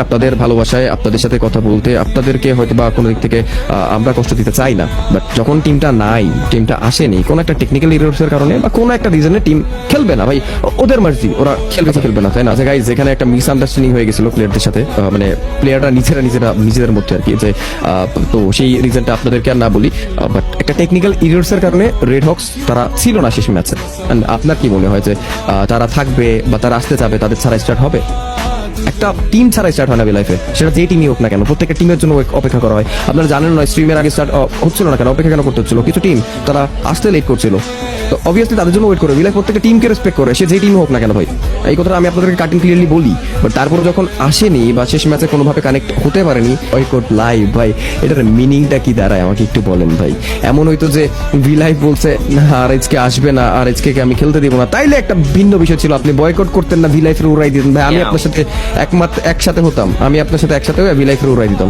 আপনাদের ভালোবাসায় আপনাদের সাথে কথা বলতে, আপনাদেরকে হয়তো বা কোনো দিক থেকে আমরা কষ্ট দিতে চাই না, বাট যখন টিমটা নাই, টিমটা আসেনি কোনো একটা টেকনিক্যাল এরর্সের কারণে বা কোনো একটা রিজনে টিম খেলবে না ভাই, ওদের মার্জি, ওরা খেলবে কি খেলবে না, তাই না? আচ্ছা গাইস, যেখানে একটা মিসআন্ডারস্ট্যান্ডিং হয়ে গেছিল প্লেয়ারদের সাথে, মানে প্লেয়াররা নিজেদের মধ্যে আর কি, যে তো সেই রিজনটা আপনাদেরকে আর না বলি, বাট একটা টেকনিক্যাল এরর্সের কারণে রেড হক্স তারা ছিল না শেষ ম্যাচে। আপনার কি মনে হয় যে তারা থাকবে বা তারা আসতে যাবে, তাদের ছাড়া স্টার্ট হবে? একটা টিম ছাড়া স্টার্ট হয় না লাইফে, সেটা যে টিমই হোক না কেন, প্রত্যেকটা টিমের জন্য অপেক্ষা করা হয়। আপনারা জানেন না, স্ট্রিমের আগে স্টার্ট হচ্ছিল না কেন, অপেক্ষা কেন করতে হচ্ছিল? কিছু টিম তারা আসতে লেট করছিল, তো অবভিয়াসলি তাদের জন্য ওয়েট করে। বিলাইফ প্রত্যেকটা টিমকে রেসপেক্ট করে, সে যে টিম হোক না কেন ভাই। এই কথাটা আমি আপনাদেরকে কাটিং ক্লিয়ারলি বলি, বাট তারপরে যখন আসেনি বা শেষ ম্যাচে কোনোভাবে কানেক্ট হতে পারেনি, বয়কট লাইভ ভাই, এটার মিনিংটা কি দাঁড়ায় আমাকে একটু বলেন ভাই। এমন হয়তো যে বিলাইফ বলছে না আর আজকে আসবে না, আর আজকে আমি খেলতে দিব না, তাইলে একটা ভিন্ন বিষয় ছিল, আপনি বয়কট করতেন না, বিলাইফের উড়াই দিতেন ভাই, আমি আপনার সাথে একসাথে হতাম, আমি আপনার সাথে একসাথে হয়ে বিলাইফের উড়াই দিতাম।